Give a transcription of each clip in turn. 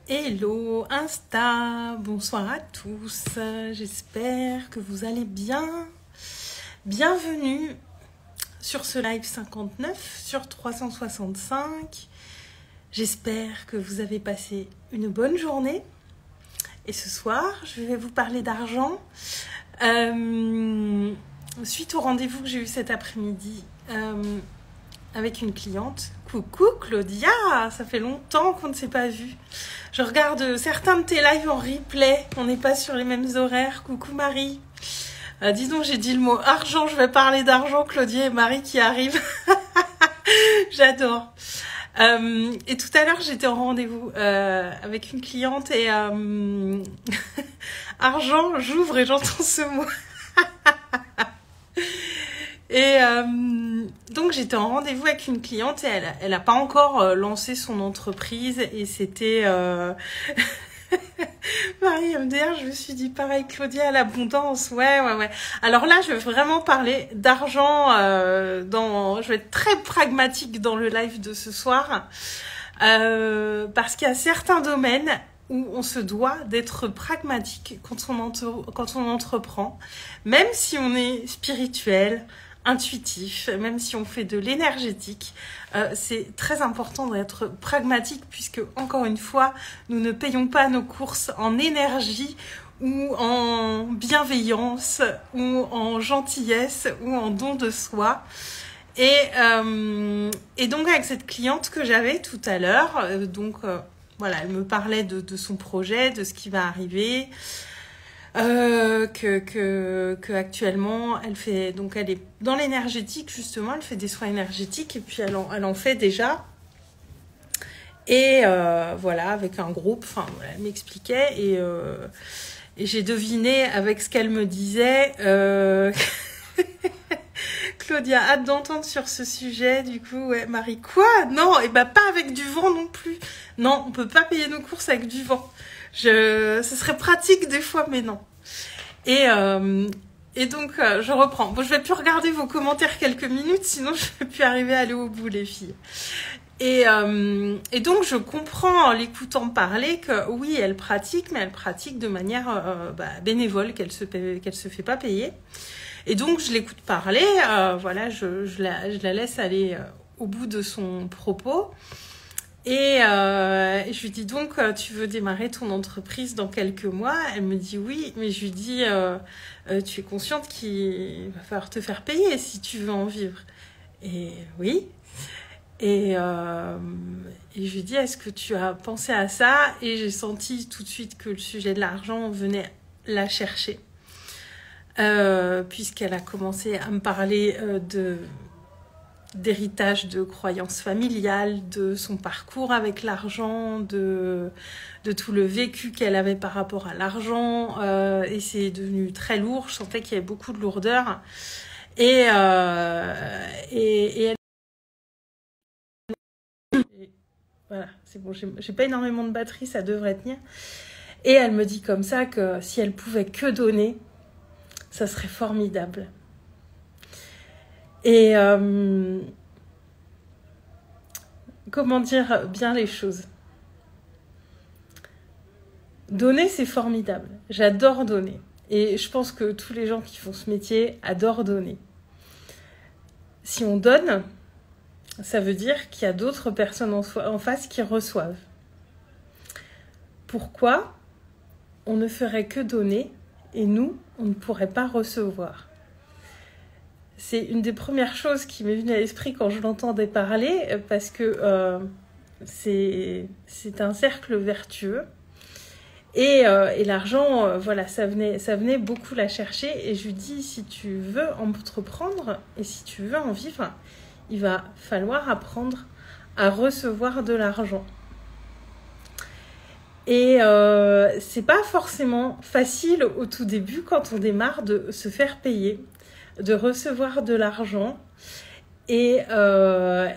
Hello Insta, bonsoir à tous, j'espère que vous allez bien. Bienvenue sur ce live 59 sur 365. J'espère que vous avez passé une bonne journée. Et ce soir, je vais vous parler d'argent. Suite au rendez-vous que j'ai eu cet après-midi avec une cliente. Coucou Claudia, ça fait longtemps qu'on ne s'est pas vu. Je regarde certains de tes lives en replay, on n'est pas sur les mêmes horaires. Coucou Marie. Dis donc, j'ai dit le mot argent, je vais parler d'argent, Claudia et Marie qui arrivent. J'adore. Et tout à l'heure, j'étais en rendez-vous avec une cliente et argent, j'ouvre et j'entends ce mot. Et donc j'étais en rendez-vous avec une cliente et elle a pas encore lancé son entreprise et c'était Marie MDR, je me suis dit pareil, Claudia, l'abondance, ouais. Alors là, je vais vraiment parler d'argent je vais être très pragmatique dans le live de ce soir parce qu'il y a certains domaines où on se doit d'être pragmatique quand on entreprend, même si on est spirituel, intuitif, même si on fait de l'énergétique, c'est très important d'être pragmatique puisque, encore une fois, nous ne payons pas nos courses en énergie ou en bienveillance ou en gentillesse ou en don de soi. Et donc avec cette cliente que j'avais tout à l'heure, voilà, elle me parlait de son projet, de ce qui va arriver. Que actuellement elle est dans l'énergétique justement, elle fait des soins énergétiques et puis elle en fait déjà et voilà, avec un groupe, enfin voilà, elle m'expliquait et j'ai deviné avec ce qu'elle me disait Claudia, hâte d'entendre sur ce sujet. Du coup, ouais, Marie, quoi? Non, et pas avec du vent non plus. Non, on peut pas payer nos courses avec du vent. Ce serait pratique des fois, mais non. Et donc, je reprends. Bon, je vais plus regarder vos commentaires quelques minutes, sinon je vais plus arriver à aller au bout, les filles. Et donc, je comprends en l'écoutant parler que oui, elle pratique, mais elle pratique de manière bénévole, qu'elle se fait pas payer. Et donc, je l'écoute parler, voilà, je la laisse aller au bout de son propos. Et je lui dis donc, tu veux démarrer ton entreprise dans quelques mois? Elle me dit oui, mais je lui dis, tu es consciente qu'il va falloir te faire payer si tu veux en vivre? Et oui. Et je lui dis, est-ce que tu as pensé à ça? Et j'ai senti tout de suite que le sujet de l'argent venait la chercher. Puisqu'elle a commencé à me parler d'héritage, de croyances familiales, de son parcours avec l'argent, de tout le vécu qu'elle avait par rapport à l'argent, et c'est devenu très lourd. Je sentais qu'il y avait beaucoup de lourdeur et elle... Voilà, c'est bon, j'ai pas énormément de batterie, ça devrait tenir. Et elle me dit comme ça que si elle pouvait que donner, ça serait formidable. Et comment dire bien les choses? Donner, c'est formidable. J'adore donner. Et je pense que tous les gens qui font ce métier adorent donner. Si on donne, ça veut dire qu'il y a d'autres personnes en face qui reçoivent. Pourquoi on ne ferait que donner et nous, on ne pourrait pas recevoir? C'est une des premières choses qui m'est venue à l'esprit quand je l'entendais parler, parce que c'est un cercle vertueux. Et l'argent, voilà, ça venait beaucoup la chercher. Et je lui dis, si tu veux entreprendre et si tu veux en vivre, il va falloir apprendre à recevoir de l'argent. Et c'est pas forcément facile au tout début quand on démarre de se faire payer, de recevoir de l'argent. Et là,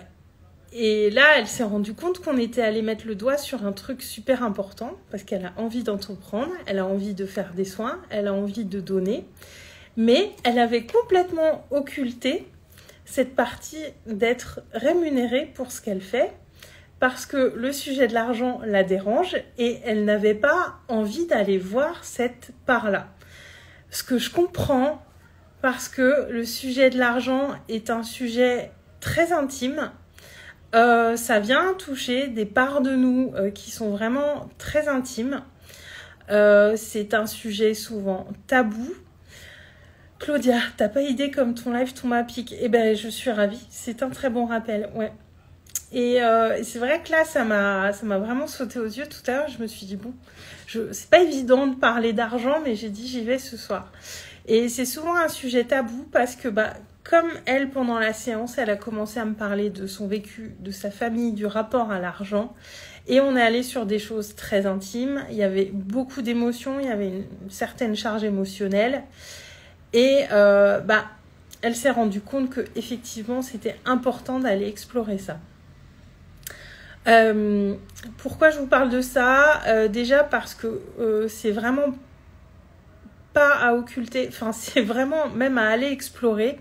elle s'est rendue compte qu'on était allé mettre le doigt sur un truc super important parce qu'elle a envie d'entreprendre, elle a envie de faire des soins, elle a envie de donner, mais elle avait complètement occulté cette partie d'être rémunérée pour ce qu'elle fait parce que le sujet de l'argent la dérange et elle n'avait pas envie d'aller voir cette part-là. Ce que je comprends, parce que le sujet de l'argent est un sujet très intime. Ça vient toucher des parts de nous qui sont vraiment très intimes. C'est un sujet souvent tabou. Claudia, t'as pas idée comme ton live tombe à pic. Eh ben, je suis ravie. C'est un très bon rappel, ouais. Et c'est vrai que là, ça m'a vraiment sauté aux yeux tout à l'heure. Je me suis dit, bon, c'est pas évident de parler d'argent, mais j'ai dit, j'y vais ce soir. Et c'est souvent un sujet tabou parce que, comme elle, pendant la séance, elle a commencé à me parler de son vécu, de sa famille, du rapport à l'argent. Et on est allé sur des choses très intimes. Il y avait beaucoup d'émotions, il y avait une certaine charge émotionnelle. Et elle s'est rendue compte que effectivement, c'était important d'aller explorer ça. Pourquoi je vous parle de ça? Déjà parce que c'est vraiment pas à occulter, enfin c'est vraiment même à aller explorer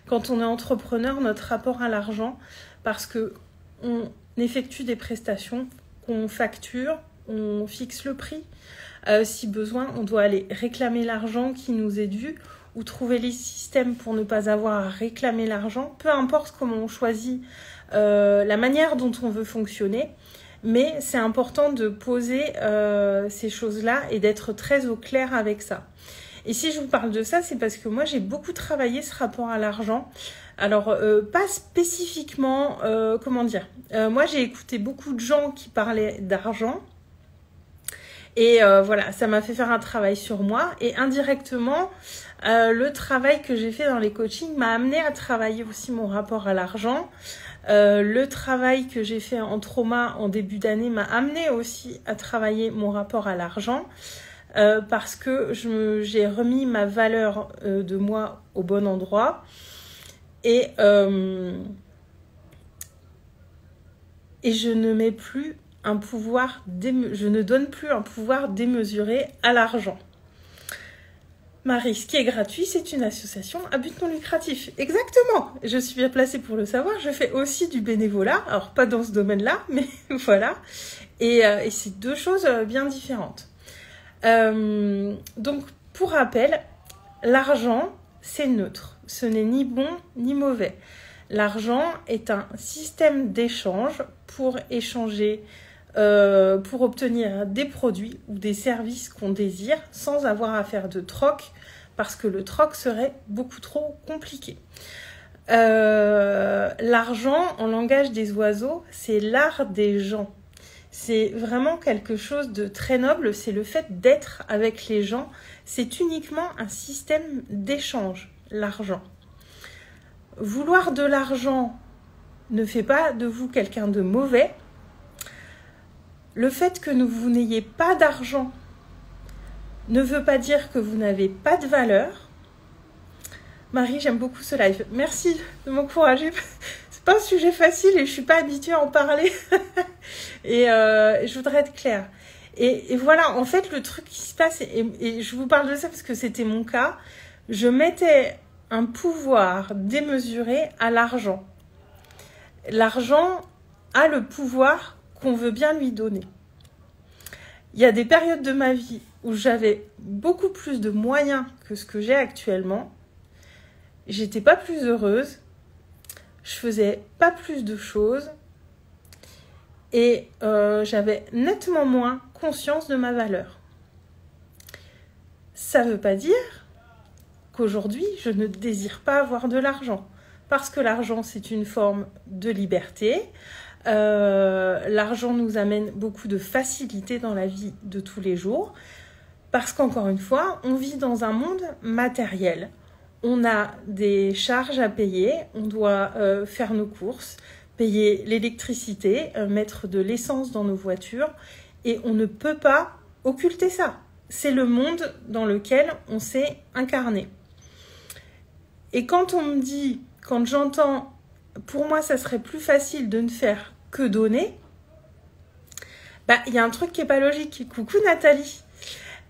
quand on est entrepreneur, notre rapport à l'argent, parce que on effectue des prestations, qu'on facture, on fixe le prix. Si besoin, on doit aller réclamer l'argent qui nous est dû ou trouver les systèmes pour ne pas avoir à réclamer l'argent, peu importe comment on choisit la manière dont on veut fonctionner, mais c'est important de poser ces choses-là et d'être très au clair avec ça. Et si je vous parle de ça, c'est parce que moi, j'ai beaucoup travaillé ce rapport à l'argent. Alors, pas spécifiquement, moi, j'ai écouté beaucoup de gens qui parlaient d'argent. Et voilà, ça m'a fait faire un travail sur moi. Et indirectement, le travail que j'ai fait dans les coachings m'a amené à travailler aussi mon rapport à l'argent. Le travail que j'ai fait en trauma en début d'année m'a amené aussi à travailler mon rapport à l'argent. Parce que j'ai remis ma valeur de moi au bon endroit et je ne mets plus un pouvoir je ne donne plus un pouvoir démesuré à l'argent. Marie, ce qui est gratuit, c'est une association à but non lucratif. Exactement, je suis bien placée pour le savoir. Je fais aussi du bénévolat, alors pas dans ce domaine-là, mais voilà. Et c'est deux choses bien différentes. Donc, pour rappel, l'argent, c'est neutre. Ce n'est ni bon ni mauvais. L'argent est un système d'échange pour échanger, pour obtenir des produits ou des services qu'on désire sans avoir à faire de troc, parce que le troc serait beaucoup trop compliqué. L'argent, en langage des oiseaux, c'est l'art des gens. C'est vraiment quelque chose de très noble, c'est le fait d'être avec les gens. C'est uniquement un système d'échange, l'argent. Vouloir de l'argent ne fait pas de vous quelqu'un de mauvais. Le fait que vous n'ayez pas d'argent ne veut pas dire que vous n'avez pas de valeur. Marie, j'aime beaucoup ce live. Merci de m'encourager. C'est pas un sujet facile et je suis pas habituée à en parler. Et je voudrais être claire. Et voilà, en fait, le truc qui se passe, et je vous parle de ça parce que c'était mon cas, je mettais un pouvoir démesuré à l'argent. L'argent a le pouvoir qu'on veut bien lui donner. Il y a des périodes de ma vie où j'avais beaucoup plus de moyens que ce que j'ai actuellement. J'étais pas plus heureuse. Je faisais pas plus de choses. Et j'avais nettement moins conscience de ma valeur. Ça veut pas dire qu'aujourd'hui, je ne désire pas avoir de l'argent. Parce que l'argent, c'est une forme de liberté. L'argent nous amène beaucoup de facilité dans la vie de tous les jours. Parce qu'encore une fois, on vit dans un monde matériel. On a des charges à payer, on doit faire nos courses, payer l'électricité, mettre de l'essence dans nos voitures. Et on ne peut pas occulter ça. C'est le monde dans lequel on s'est incarné. Et quand on me dit, quand j'entends, pour moi, ça serait plus facile de ne faire que donner, il y a un truc qui n'est pas logique. Coucou Nathalie.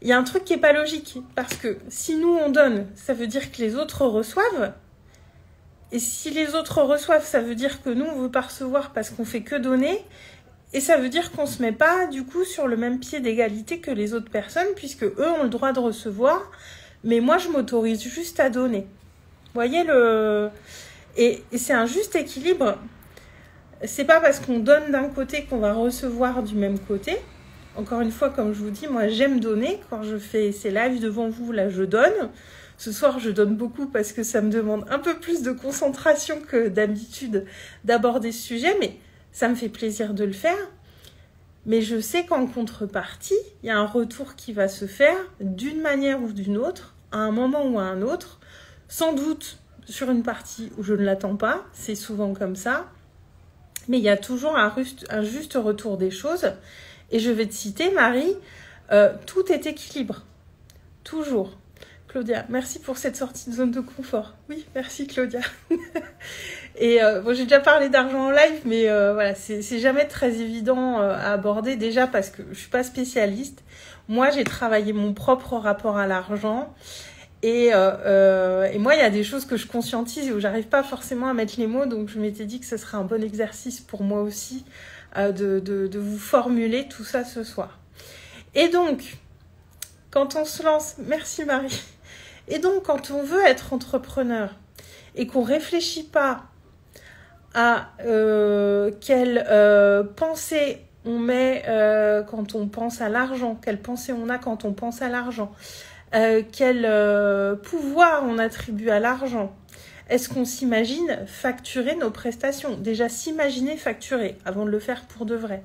Il y a un truc qui n'est pas logique. Parce que si nous, on donne, ça veut dire que les autres reçoivent. Et si les autres reçoivent, ça veut dire que nous, on veut pas recevoir parce qu'on fait que donner. Et ça veut dire qu'on se met pas, du coup, sur le même pied d'égalité que les autres personnes, puisque eux ont le droit de recevoir, mais moi, je m'autorise juste à donner. Vous voyez Et c'est un juste équilibre. C'est pas parce qu'on donne d'un côté qu'on va recevoir du même côté. Encore une fois, comme je vous dis, moi, j'aime donner. Quand je fais ces lives devant vous, là, je donne. Ce soir, je donne beaucoup parce que ça me demande un peu plus de concentration que d'habitude d'aborder ce sujet, mais ça me fait plaisir de le faire. Mais je sais qu'en contrepartie, il y a un retour qui va se faire d'une manière ou d'une autre, à un moment ou à un autre, sans doute sur une partie où je ne l'attends pas, c'est souvent comme ça, mais il y a toujours un juste retour des choses. Et je vais te citer, Marie, tout est équilibre, toujours. Claudia, merci pour cette sortie de zone de confort. Oui, merci Claudia. Et bon, j'ai déjà parlé d'argent en live, mais voilà, c'est jamais très évident à aborder, déjà parce que je suis pas spécialiste. Moi, j'ai travaillé mon propre rapport à l'argent. Et moi, il y a des choses que je conscientise et où j'arrive pas forcément à mettre les mots, donc je m'étais dit que ce serait un bon exercice pour moi aussi de vous formuler tout ça ce soir. Et donc, quand on se lance, merci Marie, et donc quand on veut être entrepreneur et qu'on réfléchit pas à quelle pensée on met quand on pense à l'argent, quelle pensée on a quand on pense à l'argent, quel pouvoir on attribue à l'argent. Est-ce qu'on s'imagine facturer nos prestations? Déjà, s'imaginer facturer avant de le faire pour de vrai.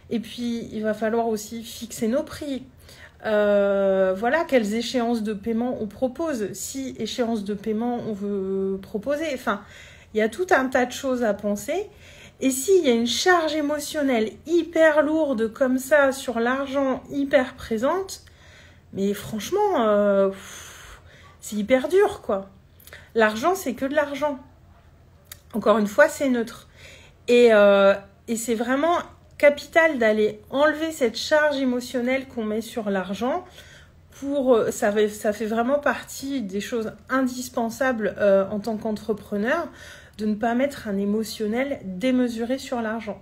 Et puis, il va falloir aussi fixer nos prix. Voilà, quelles échéances de paiement on propose. Si échéance de paiement on veut proposer. Enfin, il y a tout un tas de choses à penser. Et s'il y a une charge émotionnelle hyper lourde comme ça sur l'argent, hyper présente, mais franchement, c'est hyper dur, quoi. L'argent, c'est que de l'argent. Encore une fois, c'est neutre. Et c'est vraiment capital d'aller enlever cette charge émotionnelle qu'on met sur l'argent. Ça fait vraiment partie des choses indispensables en tant qu'entrepreneur, de ne pas mettre un émotionnel démesuré sur l'argent.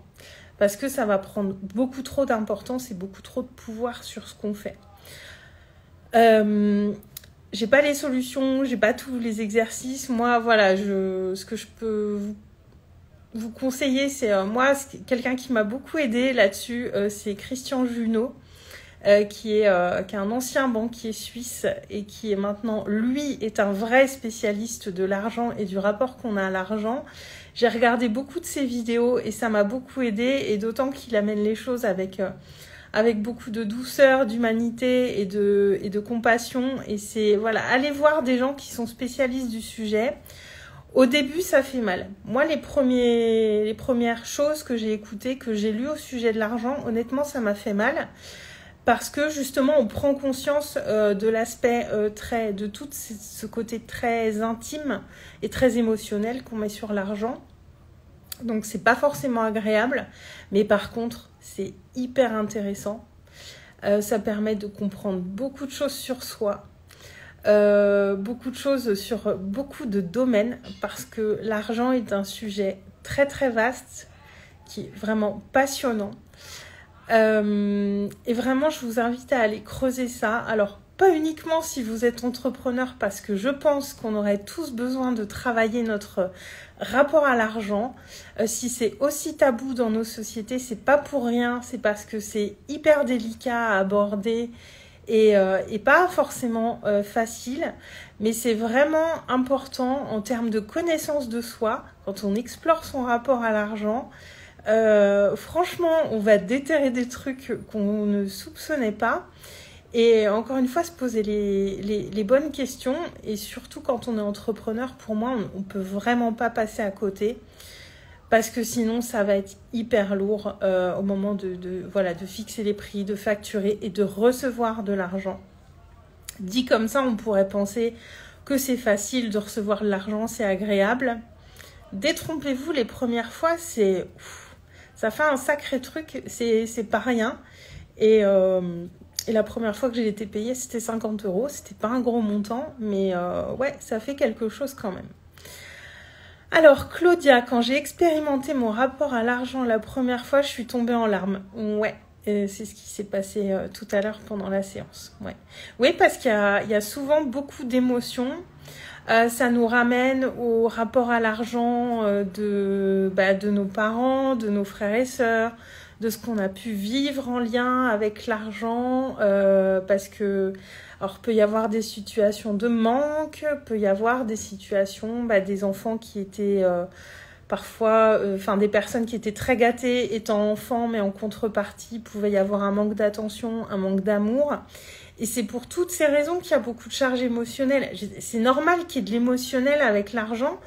Parce que ça va prendre beaucoup trop d'importance et beaucoup trop de pouvoir sur ce qu'on fait. J'ai pas les solutions, j'ai pas tous les exercices. Moi, voilà, ce que je peux vous conseiller, c'est quelqu'un qui m'a beaucoup aidé là-dessus, c'est Christian Junot, qui est un ancien banquier suisse et qui est maintenant, lui, est un vrai spécialiste de l'argent et du rapport qu'on a à l'argent. J'ai regardé beaucoup de ses vidéos et ça m'a beaucoup aidé, et d'autant qu'il amène les choses avec beaucoup de douceur, d'humanité et de compassion. Et c'est, voilà, allez voir des gens qui sont spécialistes du sujet. Au début, ça fait mal. Moi, les premières choses que j'ai écoutées, que j'ai lues au sujet de l'argent, honnêtement, ça m'a fait mal. Parce que, justement, on prend conscience de l'aspect de tout ce côté très intime et très émotionnel qu'on met sur l'argent. Donc, c'est pas forcément agréable. Mais par contre, c'est hyper intéressant. Ça permet de comprendre beaucoup de choses sur soi. Beaucoup de choses sur beaucoup de domaines, parce que l'argent est un sujet très très vaste qui est vraiment passionnant, et vraiment je vous invite à aller creuser ça. Alors pas uniquement si vous êtes entrepreneur, parce que je pense qu'on aurait tous besoin de travailler notre rapport à l'argent. Si c'est aussi tabou dans nos sociétés, c'est pas pour rien, c'est parce que c'est hyper délicat à aborder et pas forcément facile, mais c'est vraiment important en termes de connaissance de soi. Quand on explore son rapport à l'argent, franchement, on va déterrer des trucs qu'on ne soupçonnait pas. Et encore une fois, se poser les bonnes questions. Et surtout quand on est entrepreneur, pour moi, on ne peut vraiment pas passer à côté. Parce que sinon, ça va être hyper lourd au moment de fixer les prix, de facturer et de recevoir de l'argent. Dit comme ça, on pourrait penser que c'est facile de recevoir de l'argent, c'est agréable. Détrompez-vous, les premières fois, ça fait un sacré truc, c'est pas rien. Et la première fois que j'ai été payée, c'était 50 €. C'était pas un gros montant, mais ouais, ça fait quelque chose quand même. Alors, Claudia, quand j'ai expérimenté mon rapport à l'argent la première fois, je suis tombée en larmes. Ouais, c'est ce qui s'est passé tout à l'heure pendant la séance. Ouais. Oui, parce qu'il y a souvent beaucoup d'émotions. Ça nous ramène au rapport à l'argent de nos parents, de nos frères et sœurs, de ce qu'on a pu vivre en lien avec l'argent, parce que alors peut y avoir des situations de manque, peut y avoir des situations, des enfants qui étaient parfois, des personnes qui étaient très gâtées étant enfants, mais en contrepartie, pouvait y avoir un manque d'attention, un manque d'amour. Et c'est pour toutes ces raisons qu'il y a beaucoup de charges émotionnelles. C'est normal qu'il y ait de l'émotionnel avec l'argent,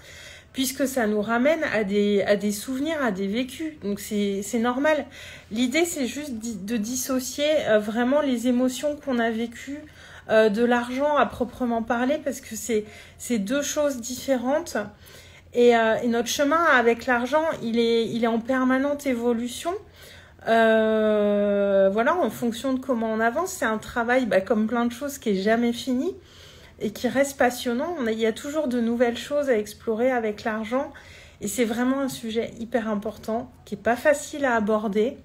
puisque ça nous ramène à des souvenirs, à des vécus. Donc c'est normal. L'idée, c'est juste de dissocier vraiment les émotions qu'on a vécues de l'argent à proprement parler, parce que c'est deux choses différentes. Et notre chemin avec l'argent, il est en permanente évolution. En fonction de comment on avance, c'est un travail comme plein de choses qui est jamais fini et qui reste passionnant. Il y a toujours de nouvelles choses à explorer avec l'argent et c'est vraiment un sujet hyper important qui est pas facile à aborder,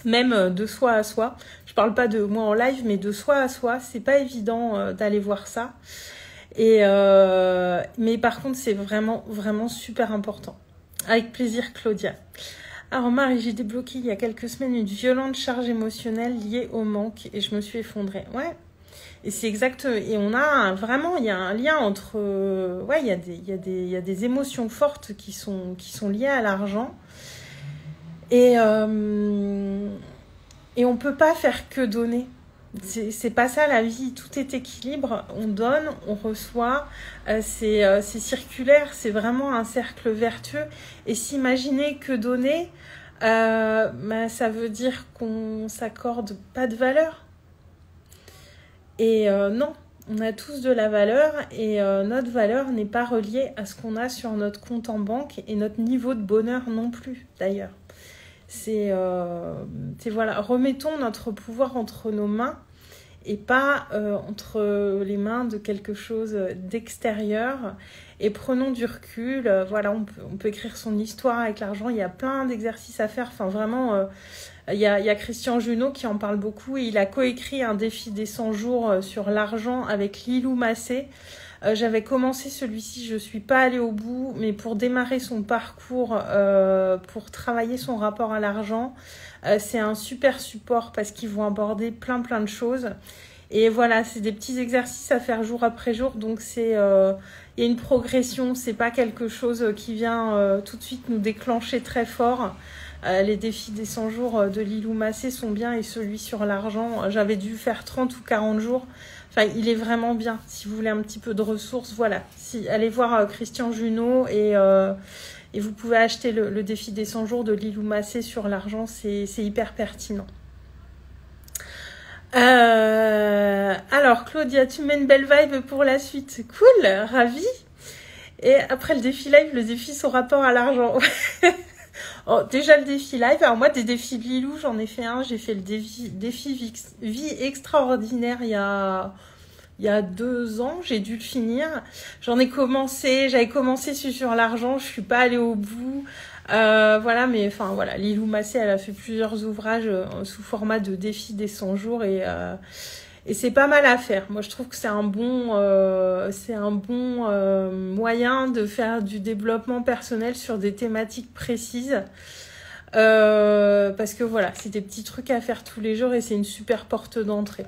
même de soi à soi. Je parle pas de moi en live, mais de soi à soi, c'est pas évident d'aller voir ça. Mais par contre, c'est vraiment, vraiment super important. Avec plaisir, Claudia. Alors Marie, j'ai débloqué il y a quelques semaines une violente charge émotionnelle liée au manque et je me suis effondrée. Ouais. Et c'est exact. Et on a vraiment, il y a un lien entre, il y a des émotions fortes qui sont liées à l'argent. Et on peut pas faire que donner. C'est pas ça la vie, tout est équilibre, on donne, on reçoit, c'est circulaire, c'est vraiment un cercle vertueux. Et s'imaginer que donner, ça veut dire qu'on s'accorde pas de valeur. Et non, on a tous de la valeur et notre valeur n'est pas reliée à ce qu'on a sur notre compte en banque et notre niveau de bonheur non plus d'ailleurs. Remettons notre pouvoir entre nos mains et pas entre les mains de quelque chose d'extérieur et prenons du recul. On peut écrire son histoire avec l'argent, il y a plein d'exercices à faire. Enfin vraiment, il y a Christian Junot qui en parle beaucoup et il a coécrit un défi des 100 jours sur l'argent avec Lilou Massé. J'avais commencé celui-ci, je suis pas allée au bout, mais pour démarrer son parcours, pour travailler son rapport à l'argent, c'est un super support parce qu'ils vont aborder plein de choses. Et voilà, c'est des petits exercices à faire jour après jour, donc il y a une progression, c'est pas quelque chose qui vient tout de suite nous déclencher très fort. Les défis des 100 jours de Lilou Massé sont bien et celui sur l'argent, j'avais dû faire 30 ou 40 jours. Enfin, il est vraiment bien. Si vous voulez un petit peu de ressources, voilà. Allez voir Christian Junot et vous pouvez acheter le défi des 100 jours de Lilou Massé sur l'argent. C'est hyper pertinent. Alors, Claudia, tu mets une belle vibe pour la suite. Cool, ravie. Et après le défi live, le défi son rapport à l'argent. Oh, déjà le défi live. Alors moi, des défis de Lilou, j'en ai fait un. J'ai fait le défi vie extraordinaire il y a 2 ans. J'ai dû le finir. J'avais commencé sur l'argent. Je suis pas allée au bout. Mais Lilou Massé, elle a fait plusieurs ouvrages sous format de défi des 100 jours et c'est pas mal à faire. Moi, je trouve que c'est un bon moyen de faire du développement personnel sur des thématiques précises. Parce que c'est des petits trucs à faire tous les jours et c'est une super porte d'entrée.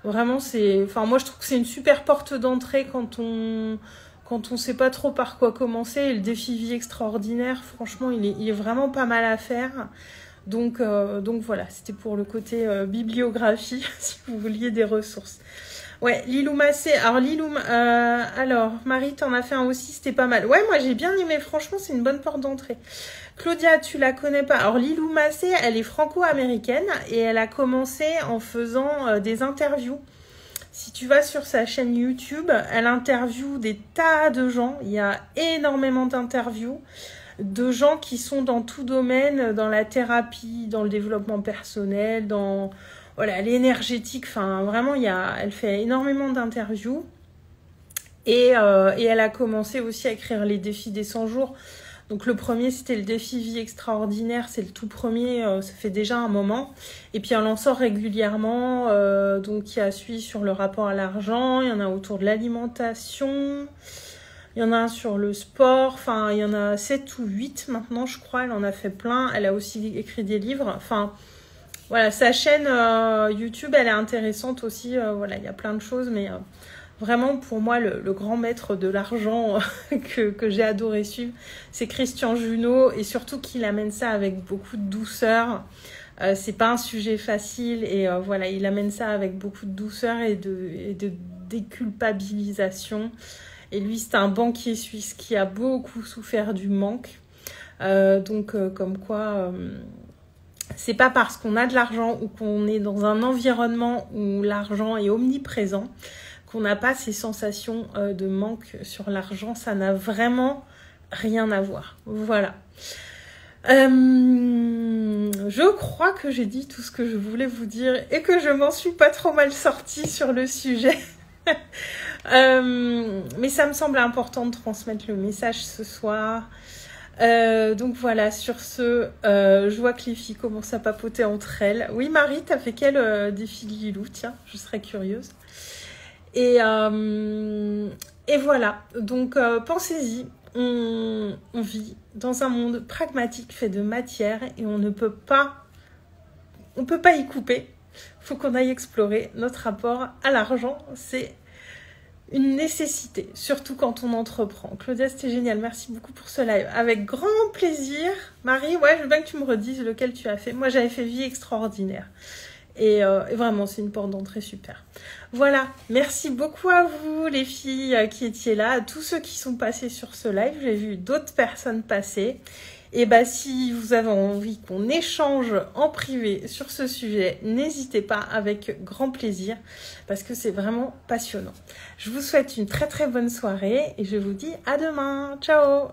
Vraiment, moi, je trouve que c'est une super porte d'entrée quand on sait pas trop par quoi commencer. Et le défi vie extraordinaire, franchement, il est vraiment pas mal à faire. Donc voilà, c'était pour le côté bibliographie, si vous vouliez des ressources. Ouais, Lilou Massé. Alors, Marie, t'en as fait un aussi, c'était pas mal. Ouais, moi j'ai bien aimé, franchement, c'est une bonne porte d'entrée. Claudia, tu la connais pas. Alors, Lilou Massé, elle est franco-américaine et elle a commencé en faisant des interviews. Si tu vas sur sa chaîne YouTube, elle interviewe des tas de gens. Il y a énormément d'interviews de gens qui sont dans tout domaine, dans la thérapie, dans le développement personnel, dans l'énergétique. Enfin, vraiment, elle fait énormément d'interviews. Et elle a commencé aussi à écrire les défis des 100 jours. Donc le premier, c'était le défi vie extraordinaire. C'est le tout premier, ça fait déjà un moment. Et puis elle en sort régulièrement. Donc il y a celui sur le rapport à l'argent. Il y en a autour de l'alimentation. Il y en a un sur le sport. Enfin, il y en a 7 ou 8 maintenant, je crois. Elle en a fait plein. Elle a aussi écrit des livres. Enfin, voilà, sa chaîne YouTube, elle est intéressante aussi. Voilà, il y a plein de choses, mais... Vraiment, pour moi, le grand maître de l'argent que j'ai adoré suivre, c'est Christian Junod, et surtout qu'il amène ça avec beaucoup de douceur. C'est pas un sujet facile, et voilà, il amène ça avec beaucoup de douceur et de déculpabilisation. Et lui, c'est un banquier suisse qui a beaucoup souffert du manque. Donc, comme quoi... c'est pas parce qu'on a de l'argent ou qu'on est dans un environnement où l'argent est omniprésent qu'on n'a pas ces sensations de manque sur l'argent. Ça n'a vraiment rien à voir. Voilà. Je crois que j'ai dit tout ce que je voulais vous dire et que je m'en suis pas trop mal sortie sur le sujet. Mais ça me semble important de transmettre le message ce soir. Donc voilà, sur ce, je vois que les filles commencent à papoter entre elles. Oui, Marie, t'as fait quel défi Lilou? Tiens, je serais curieuse. Et voilà, donc pensez-y, on vit dans un monde pragmatique fait de matière et on peut pas y couper. Il faut qu'on aille explorer notre rapport à l'argent, c'est une nécessité, surtout quand on entreprend. Claudia, c'était génial, merci beaucoup pour ce live. Avec grand plaisir. Marie, ouais, je veux bien que tu me redises lequel tu as fait. Moi, j'avais fait Vie extraordinaire. Et vraiment, c'est une porte d'entrée super. Voilà, merci beaucoup à vous les filles qui étiez là, à tous ceux qui sont passés sur ce live. J'ai vu d'autres personnes passer. Et bah si vous avez envie qu'on échange en privé sur ce sujet, n'hésitez pas, avec grand plaisir, parce que c'est vraiment passionnant. Je vous souhaite une très très bonne soirée et je vous dis à demain. Ciao!